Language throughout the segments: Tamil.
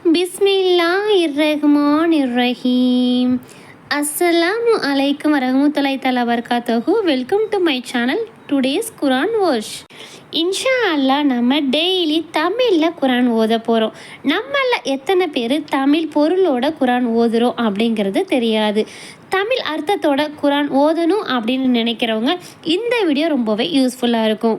பிஸ்மில்லாஹிர்ரஹ்மானிர்ரஹீம். அஸ்ஸலாமு அலைக்கும் வரஹ்மத்துல்லாஹி தஆலா வபரகாத்துஹு. Welcome to my channel. Today's Quran wash. இன்ஷா அல்லாஹ் நம்ம டெய்லி தமிழில் குரான் ஓத போகிறோம். நம்மள எத்தனை பேர் தமிழ் பொருளோட குரான் ஓதுறோம் அப்படிங்கிறது தெரியாது. தமிழ் அர்த்தத்தோட குரான் ஓதணும் அப்படின்னு நினைக்கிறவங்க இந்த வீடியோ ரொம்பவே யூஸ்ஃபுல்லாக இருக்கும்.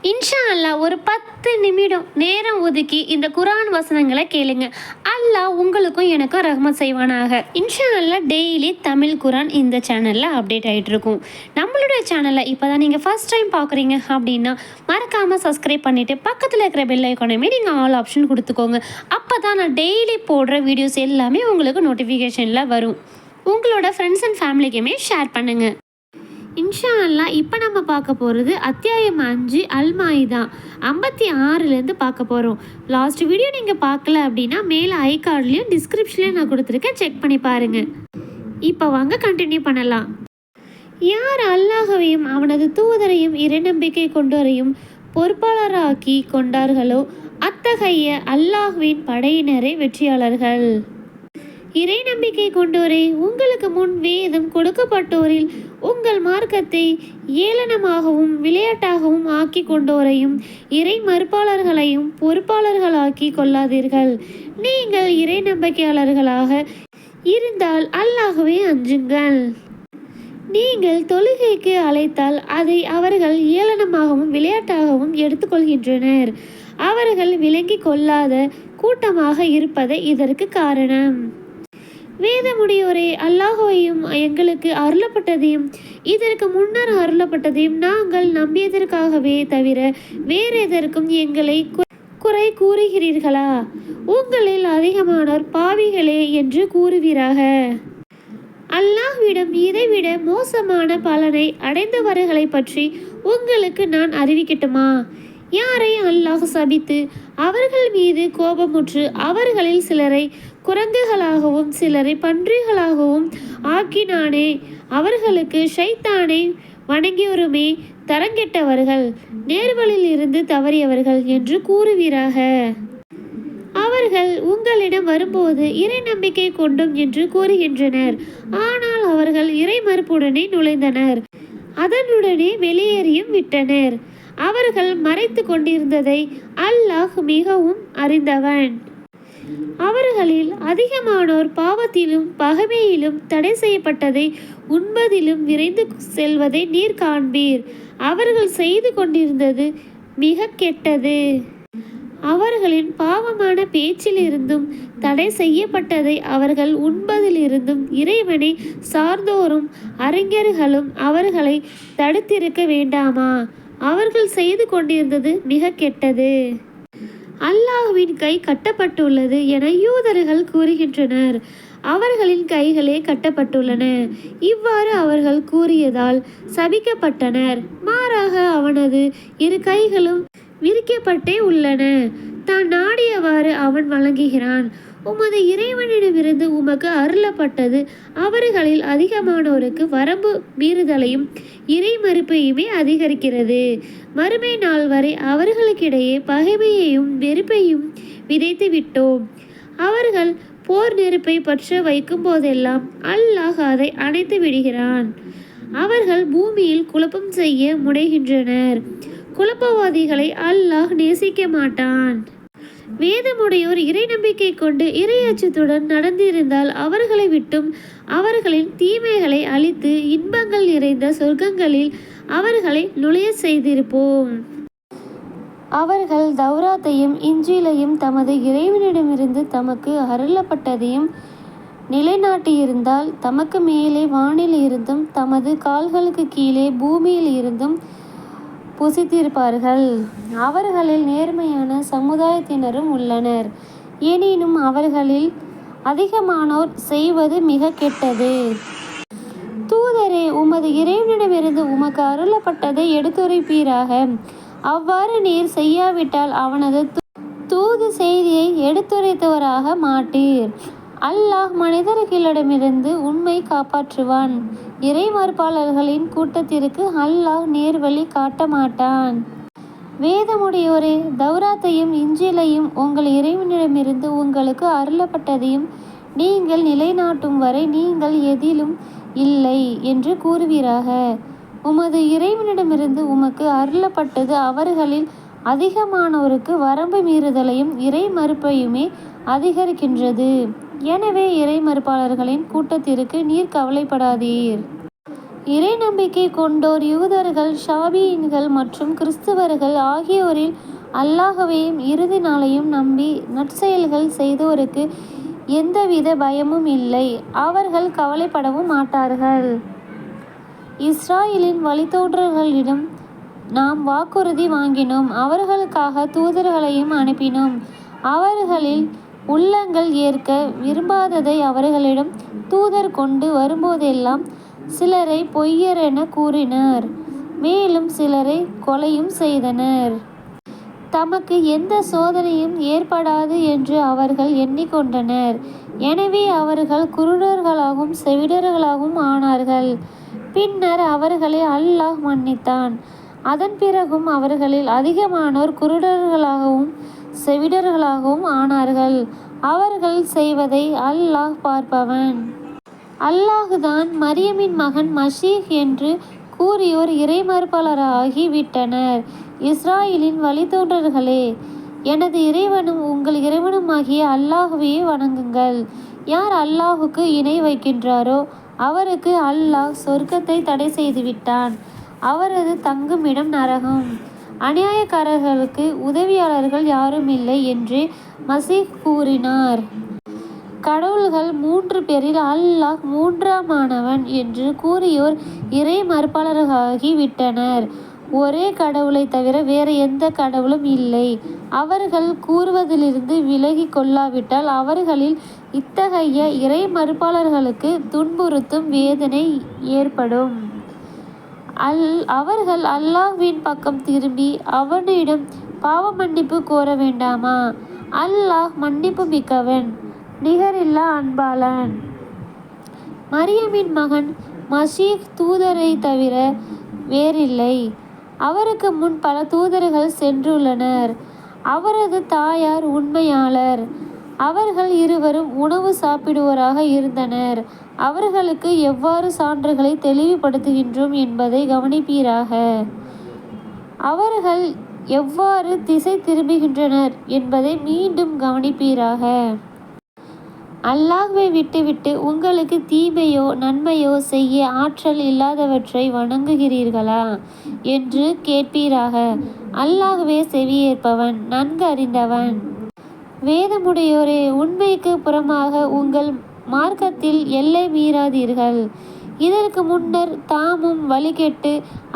இன்ஷா அல்லாஹ் ஒரு 10 நிமிடம் நேரம் ஒதுக்கி இந்த குரான் வசனங்களை கேளுங்க. அல்லாஹ் உங்களுக்கும் எனக்கும் ரஹ்மத் செய்வானாக. இன்ஷா அல்லாஹ் டெய்லி தமிழ் குரான் இந்த சேனலில் அப்டேட் ஆகிட்டு இருக்கும். நம்மளுடைய சேனலை இப்போ தான் நீங்கள் ஃபஸ்ட் டைம் பார்க்குறீங்க அப்படின்னா மறக்காமல் சப்ஸ்கிரைப் பண்ணிவிட்டு பக்கத்தில் இருக்கிற பெல் ஐக்கானையுமே நீங்கள் ஆல் ஆப்ஷன் கொடுத்துக்கோங்க. அப்போ தான் நான் டெய்லி போடுற வீடியோஸ் எல்லாமே உங்களுக்கு நோட்டிஃபிகேஷனில் வரும். உங்களோட ஃப்ரெண்ட்ஸ் அண்ட் ஃபேமிலிக்குமே ஷேர் பண்ணுங்கள். இன்ஷா அல்லாஹ் இப்போ நம்ம பார்க்க போகிறது அத்தியாயம் 5 அல்-மாயிதா 56லேருந்து பார்க்க போகிறோம். லாஸ்ட் வீடியோ நீங்கள் பார்க்கல அப்படின்னா மேலே ஐ கார்ட்லேயும் டிஸ்கிரிப்ஷன்லேயும் நான் கொடுத்துருக்கேன், செக் பண்ணி பாருங்கள். இப்போ வாங்க கண்டினியூ பண்ணலாம். யார் அல்லாஹ்வையும் அவனது தூதரையும் இறைநம்பிக்கை கொண்டோரையும் பொறுப்பாளராக்கி கொண்டார்களோ அத்தகைய அல்லாஹ்வின் படையினரே வெற்றியாளர்கள். இறை நம்பிக்கை கொண்டோரே, உங்களுக்கு முன் வேதம் கொடுக்கப்பட்டோரில் உங்கள் மார்க்கத்தை ஏளனமாகவும் விளையாட்டாகவும் ஆக்கி கொண்டோரையும் இறை மறுப்பாளர்களையும் பொறுப்பாளர்களாக்கி கொள்ளாதீர்கள். நீங்கள் இறை நம்பிக்கையாளர்களாக இருந்தால் அல்லாஹ்வை அஞ்சுங்கள். நீங்கள் தொழுகைக்கு அழைத்தால் அதை அவர்கள் ஏளனமாகவும் விளையாட்டாகவும் எடுத்துக்கொள்கின்றனர். அவர்கள் விளங்கி கொள்ளாத கூட்டமாக இருப்பதே இதற்கு காரணம். வேதமுடையோரே, அல்லாஹ்வையும் எங்களுக்கு அருளப்பட்டதையும் இதற்கு முன்னர் அருளப்பட்டதையும் நாங்கள் நம்பியதற்காகவே தவிர வேறெதற்கும் எங்களை குறை கூறுகிறீர்களா? உங்களில் அதிகமானோர் பாவிகளே என்று கூறுவீராக. அல்லாஹ்விடம் இதைவிட மோசமான பலனை அடைந்தவர்களை பற்றி உங்களுக்கு நான் அறிவிக்கட்டுமா? யாரை அல்லாஹ் சபித்து அவர்கள் மீது கோபமுற்று அவர்களில் சிலரை குரங்குகளாகவும் சிலரை பன்றிகளாகவும் ஆக்கினானே, அவர்களுக்கு ஷைத்தானை வணங்கியோருமே தரங்கெட்டவர்கள், நேர்வழியில் இருந்து தவறியவர்கள் என்று கூறுவீராக. அவர்கள் உங்களிடம் வரும்போது இறை நம்பிக்கை கொண்டோம் என்று கூறுகின்றனர். ஆனால் அவர்கள் இறை மறுப்புடனே நுழைந்தனர், அதனுடனே வெளியேறியும் விட்டனர். அவர்கள் மறைத்து கொண்டிருந்ததை அல்லாஹ் மிகவும் அறிந்தவன். அவர்களில் அதிகமானோர் பாவத்திலும் பகைமையிலும் தடை செய்யப்பட்டதை உண்பதிலும் விரைந்து செல்வதை நீர் காண்பீர். அவர்கள் செய்து கொண்டிருந்தது மிக கெட்டது. அவர்களின் பாவமான பேச்சிலிருந்தும் தடை செய்யப்பட்டதை அவர்கள் உண்பதிலிருந்தும் இறைவனை சார்ந்தோரும் அறிஞர்களும் அவர்களை தடுத்திருக்க வேண்டாமா? அவர்கள் செய்து கொண்டிருந்தது மிக கெட்டது. அல்லாஹ்வின் கை கட்டப்பட்டுள்ளது என யூதர்கள் கூறுகின்றனர். அவர்களின் கைகளே கட்டப்பட்டுள்ளன. இவ்வாறு அவர்கள் கூறியதால் சபிக்கப்பட்டனர். மாறாக அவனது இரு கைகளும் விரிக்கப்பட்டே உள்ளன. தான் நாடியவாறு அவன் வழங்குகிறான். உமது இறைவனிடமிருந்து உமக்கு அருளப்பட்டது அவர்களில் அதிகமானோருக்கு வரம்பு மீறுதலையும் இறை மறுப்பையுமே அதிகரிக்கிறது. மறுமை நாள் வரை அவர்களுக்கிடையே பகைமையையும் வெறுப்பையும் விதைத்து விட்டோம். அவர்கள் போர் நெருப்பை பற்ற வைக்கும் போதெல்லாம் அல்லாஹ் அதை அணைத்து விடுகிறான். அவர்கள் பூமியில் குழப்பம் செய்ய முனைகின்றனர். குழப்பவாதிகளை அல்லாஹ் நேசிக்க மாட்டான். வேதமுடையோர் இறை நம்பிக்கை கொண்டு இறை அச்சத்துடன் நடந்திருந்தால் அவர்களை விட்டும் அவர்களின் தீமைகளை அழித்து இன்பங்கள் நிறைந்த சொர்க்கங்களில் அவர்களை நுழைய செய்திருப்போம். அவர்கள் தௌராத்தையும் இஞ்சிலையும் தமது இறைவனிடமிருந்து தமக்கு அருளப்பட்டதையும் நிலைநாட்டியிருந்தால் தமக்கு மேலே வானில் இருந்தும் தமது கால்களுக்கு கீழே பூமியில் இருந்தும் புசித்திருப்பார்கள். அவர்களில் நேர்மையான சமுதாயத்தினரும் உள்ளனர். எனினும் அவர்களில் அதிகமானோர் செய்வது மிக கெட்டது. தூதரே, உமது இறைவனிடமிருந்து உமக்கு அருளப்பட்டதை எடுத்துரைப்பீராக. அவ்வாறு நீர் செய்யாவிட்டால் அவனது தூது செய்தியை எடுத்துரைத்தவராக மாட்டீர். அல்லாஹ் மனிதர்களிடமிருந்து உண்மை காப்பாற்றுவான். இறை மறுப்பாளர்களின் கூட்டத்திற்கு அல்லாஹ் நேர்வழி காட்ட மாட்டான். வேதமுடையோரே, தௌராத்தையும் இஞ்சிலையும் உங்கள் இறைவனிடமிருந்து உங்களுக்கு அருளப்பட்டதையும் நீங்கள் நிலைநாட்டும் வரை நீங்கள் எதிலும் இல்லை என்று கூறுவீராக. உமது இறைவனிடமிருந்து உமக்கு அருளப்பட்டது அவர்களில் அதிகமானோருக்கு வரம்பு மீறுதலையும் இறை மறுப்பையுமே அதிகரிக்கின்றது. எனவே இறை மறுப்பாளர்களின் கூட்டத்திற்கு நீர் கவலைப்படாதீர். இறை நம்பிக்கை கொண்டோர் யூதர்கள், ஷாபியீன்கள் மற்றும் கிறிஸ்துவர்கள் ஆகியோரில் அல்லாஹ்வையும் இறுதி நாளையும் நம்பி நற்செயல்கள் செய்தோருக்கு எந்தவித பயமும் இல்லை. அவர்கள் கவலைப்படவும் மாட்டார்கள். இஸ்ராயேலின் வழித்தோன்றல்களிடம் நாம் வாக்குறுதி வாங்கினோம். அவர்களுக்காக தூதர்களையும் அனுப்பினோம். அவர்களில் உள்ளங்கள் ஏற்க விரும்பாததை அவர்களிடம் தூதர் கொண்டு வரும்போதெல்லாம் சிலரை பொய்யரென கூறினர். மேலும் சிலரை கொலையும் செய்தனர். தமக்கு எந்த சோதனையும் ஏற்படாது என்று அவர்கள் எண்ணிக்கொண்டனர். எனவே அவர்கள் குருடர்களாகவும் செவிடர்களாகவும் ஆனார்கள். பின்னர் அவர்களை அல்லாஹ் மன்னித்தான். அதன் பிறகும் அவர்களில் அதிகமானோர் குருடர்களாகவும் செவிடர்களாகவும் ஆனார்கள். அவர்கள் செய்வதை அல்லாஹ் பார்ப்பவன். அல்லாஹுதான் மரியமின் மகன் மசீஹ் என்று கூறியோர் இறைமறுப்பாளராகி விட்டனர். இஸ்ராயேலின் வழித்தோன்றல்களே, எனது இறைவனும் உங்கள் இறைவனுமாகிய அல்லாஹுவையே வணங்குங்கள். யார் அல்லாஹுக்கு இணை வைக்கின்றாரோ அவருக்கு அல்லாஹ் சொர்க்கத்தை தடை செய்துவிட்டான். அவரது தங்குமிடம் நரகம். அநியாயக்காரர்களுக்கு உதவியாளர்கள் யாரும் இல்லை என்று மசீஹ் கூறினார். கடவுள்கள் 3 பேரில் அல்லாஹ் மூன்றாமானவன் என்று கூறியோர் இறை மறுப்பாளர்களாகி விட்டனர். ஒரே கடவுளை தவிர வேறு எந்த கடவுளும் இல்லை. அவர்கள் கூறுவதிலிருந்து விலகி கொள்ளாவிட்டால் அவர்களில் இத்தகைய இறை மறுப்பாளர்களுக்கு துன்புறுத்தும் வேதனை ஏற்படும். அவர்கள் அல்லாஹ்வின் பக்கம் திரும்பி அவனிடம் பாவ மன்னிப்பு கோர வேண்டாமா? அல்லாஹ் மன்னிப்பு மிக்கவன், நிகரில்லா அன்பாளன். மரியமின் மகன் மசீஹ் தூதரை தவிர வேறில்லை. அவருக்கு முன் பல தூதர்கள் சென்றுள்ளனர். அவரது தாயார் உண்மையாளர். அவர்கள் இருவரும் உணவு சாப்பிடுவோராக இருந்தனர். அவர்களுக்கு எவ்வாறு சான்றுகளை தெளிவுபடுத்துகின்றோம் என்பதை கவனிப்பீராக. அவர்கள் எவ்வாறு திசை திரும்புகின்றனர் என்பதை மீண்டும் கவனிப்பீராக. அல்லாஹ்வை விட்டுவிட்டு உங்களுக்கு தீமையோ நன்மையோ செய்ய ஆற்றல் இல்லாதவற்றை வணங்குகிறீர்களா என்று கேட்பீராக. அல்லாஹ்வே செவியேற்பவன், நன்கு அறிந்தவன். வேதமுடையோரே, உண்மைக்கு புறமாக உங்கள் மார்க்கத்தில் எல்லை மீறாதீர்கள். இதற்கு முன்னர் தாமும் வழிகெட்டு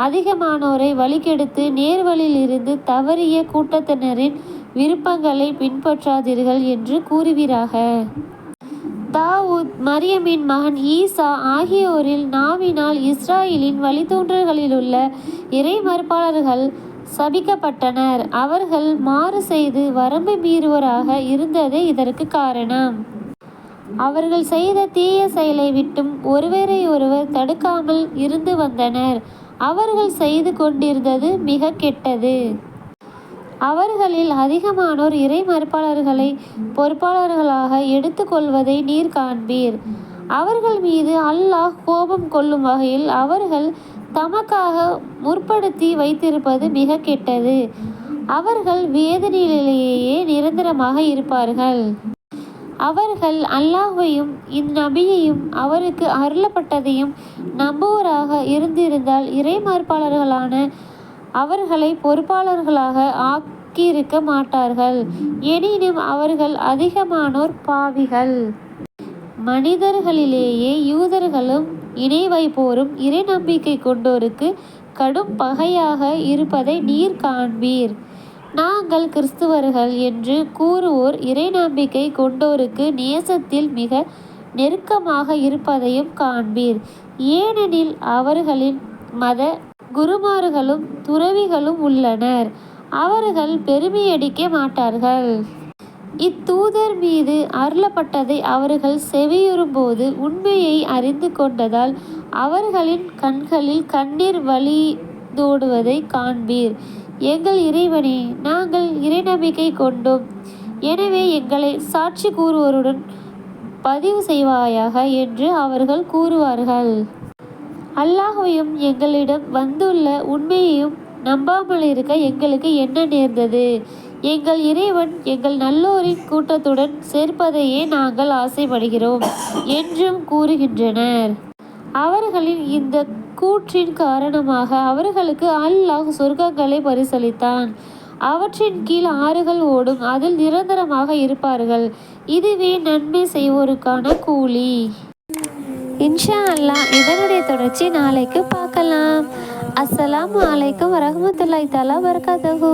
அதிகமானோரை வழிகெடுத்து நேர்வழியில் இருந்து தவறிய கூட்டத்தினரின் விருப்பங்களை பின்பற்றாதீர்கள் என்று கூறுவீராக. தாவூத், மரியமின் மகன் ஈசா ஆகியோரில் நாவினால் இஸ்ராயேலின் வழித்தோன்றல்களிலுள்ள இறை மறுப்பாளர்கள் சபிக்கப்பட்டனர். அவர்கள் மாறு செய்து வரம்பு மீறுவோராக இருந்ததே இதற்கு காரணம். அவர்கள் செய்த தீய செயலை விட்டும் ஒருவரை ஒருவர் தடுக்காமல் இருந்து வந்தனர். அவர்கள் செய்து கொண்டிருந்தது மிக கெட்டது. அவர்களில் அதிகமானோர் இறை மறுப்பாளர்களை பொறுப்பாளர்களாக எடுத்து கொள்வதை நீர் காண்பீர். அவர்கள் மீது அல்லாஹ் கோபம் கொள்ளும் வகையில் அவர்கள் தமக்காக முற்படுத்தி வைத்திருப்பது மிக கெட்டது. அவர்கள் வேதனையிலேயே நிரந்தரமாக இருப்பார்கள். அவர்கள் அல்லாஹ்வையும் இந்நபியையும் அவருக்கு அருளப்பட்டதையும் நம்புவோராக இருந்திருந்தால் இறை மறுப்பாளர்களான அவர்களை பொறுப்பாளர்களாக ஆக்கியிருக்க மாட்டார்கள். எனினும் அவர்கள் அதிகமானோர் பாவிகள். மனிதர்களிலேயே யூதர்களும் இணை வைப்போரும் இறை நம்பிக்கை கொண்டோருக்கு கடும் பகையாக இருப்பதை நீர் காண்பீர். நாங்கள் கிறிஸ்துவர்கள் என்று கூறுவோர் இறை நம்பிக்கை கொண்டோருக்கு நேசத்தில் மிக நெருக்கமாக இருப்பதையும் காண்பீர். ஏனெனில் அவர்களின் மத குருமார்களும் துறவிகளும் உள்ளனர். அவர்கள் பெருமையடிக்க மாட்டார்கள். இத்தூதர் மீது அருளப்பட்டதை அவர்கள் செவியுறும்போது உண்மையை அறிந்து கொண்டதால் அவர்களின் கண்களில் கண்ணீர் வழிந்தோடுவதை காண்பீர். எங்கள் இறைவனே, நாங்கள் இறைநம்பிக்கை கொண்டோம். எனவே எங்களை சாட்சி கூறுவோருடன் பதிவு செய்வாயாக என்று அவர்கள் கூறுவார்கள். அல்லாஹ்வையும் எங்களிடம் வந்துள்ள உண்மையையும் நம்பாமல் இருக்க எங்களுக்கு என்ன நேர்ந்தது? எங்கள் இறைவன் எங்கள் நல்லோரின் கூட்டத்துடன் சேர்ப்பதையே நாங்கள் ஆசைப்படுகிறோம் என்றும் கூறுகின்றனர். அவர்களின் இந்த கூற்றின் காரணமாக அவர்களுக்கு அல்லாஹ் சொர்க்கங்களை பரிசளித்தான். அவற்றின் கீழ் ஆறுகள் ஓடும், அதில் நிரந்தரமாக இருப்பார்கள். இதுவே நன்மை செய்வோருக்கான கூலி. இன்ஷா அல்லாஹ் இதனுடைய தொடர்ச்சி நாளைக்கு பார்க்கலாம். அஸ்ஸலாமு அலைக்கும் வரஹ்மத்துல்லாஹி தஆலா வபரகாத்துஹு.